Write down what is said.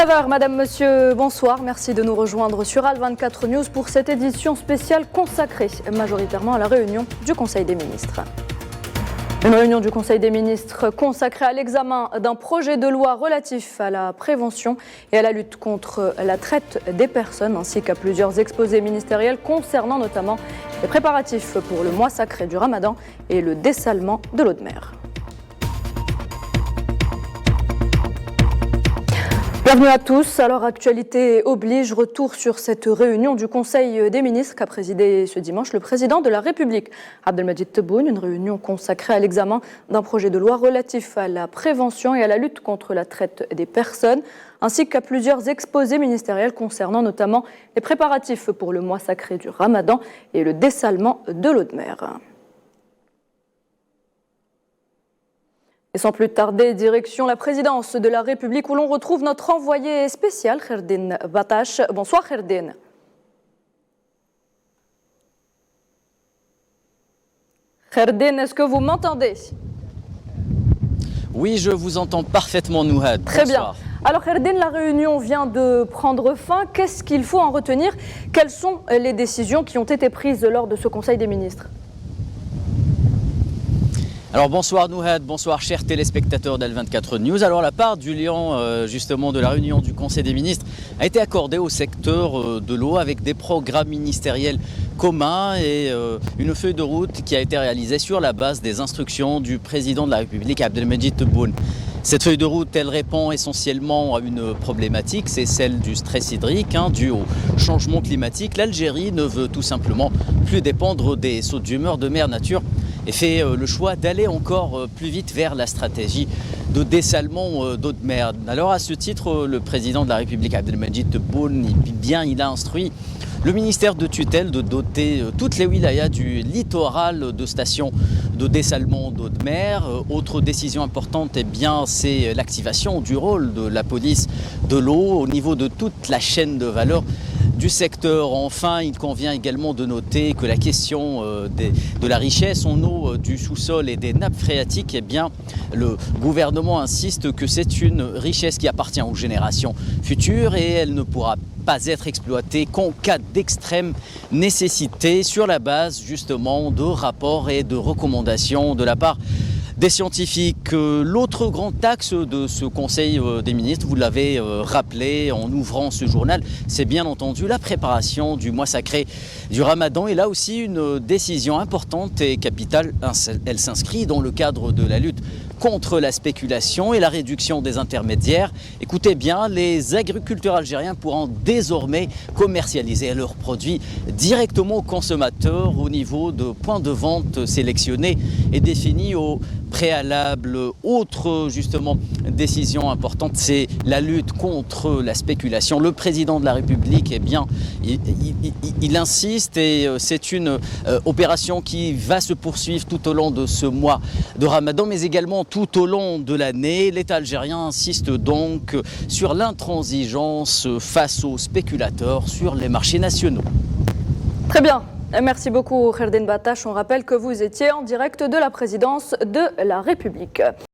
9h, Madame, Monsieur, bonsoir. Merci de nous rejoindre sur Al24 News pour cette édition spéciale consacrée majoritairement à la réunion du Conseil des ministres. Une réunion du Conseil des ministres consacrée à l'examen d'un projet de loi relatif à la prévention et à la lutte contre la traite des personnes, ainsi qu'à plusieurs exposés ministériels concernant notamment les préparatifs pour le mois sacré du Ramadan et le dessalement de l'eau de mer. Bienvenue à tous. Alors, actualité oblige, retour sur cette réunion du Conseil des ministres qu'a présidé ce dimanche le président de la République, Abdelmadjid Tebboune, une réunion consacrée à l'examen d'un projet de loi relatif à la prévention et à la lutte contre la traite des personnes, ainsi qu'à plusieurs exposés ministériels concernant notamment les préparatifs pour le mois sacré du Ramadan et le dessalement de l'eau de mer. Et sans plus tarder, direction la présidence de la République où l'on retrouve notre envoyé spécial, Kherdine Batache. Bonsoir Kherdine. Kherdine, est-ce que vous m'entendez? Oui, je vous entends parfaitement, Nouhad. Très bien. Alors Kherdine, la réunion vient de prendre fin. Qu'est-ce qu'il faut en retenir? Quelles sont les décisions qui ont été prises lors de ce Conseil des ministres? Alors bonsoir Nouhad, bonsoir chers téléspectateurs d'Al24 News. Alors la part du lion justement de la réunion du Conseil des ministres a été accordée au secteur de l'eau avec des programmes ministériels communs et une feuille de route qui a été réalisée sur la base des instructions du président de la République Abdelmadjid Tebboune. Cette feuille de route, elle répond essentiellement à une problématique, c'est celle du stress hydrique dû au changement climatique. L'Algérie ne veut tout simplement plus dépendre des sautes d'humeur de mer nature et fait le choix d'aller encore plus vite vers la stratégie de dessalement d'eau de mer. Alors à ce titre, le président de la République Abdelmadjid Tebboune, il a instruit le ministère de tutelle de doter toutes les wilayas du littoral de stations de dessalement d'eau de mer. Autre décision importante, c'est l'activation du rôle de la police de l'eau au niveau de toute la chaîne de valeur du secteur. Enfin, il convient également de noter que la question de la richesse en eau du sous-sol et des nappes phréatiques, le gouvernement insiste que c'est une richesse qui appartient aux générations futures et elle ne pourra pas être exploitée qu'en cas d'extrême nécessité sur la base justement de rapports et de recommandations de la part des scientifiques. L'autre grand axe de ce Conseil des ministres, vous l'avez rappelé en ouvrant ce journal, c'est bien entendu la préparation du mois sacré du Ramadan. Et là aussi, une décision importante et capitale, elle s'inscrit dans le cadre de la lutte contre la spéculation et la réduction des intermédiaires. Écoutez bien, les agriculteurs algériens pourront désormais commercialiser leurs produits directement aux consommateurs au niveau de points de vente sélectionnés et définis au préalable. Autre justement décision importante, c'est la lutte contre la spéculation. Le président de la République, il insiste et c'est une opération qui va se poursuivre tout au long de ce mois de Ramadan, mais également tout au long de l'année. L'État algérien insiste donc sur l'intransigeance face aux spéculateurs sur les marchés nationaux. Très bien. Merci beaucoup Kherdine Batache. On rappelle que vous étiez en direct de la présidence de la République.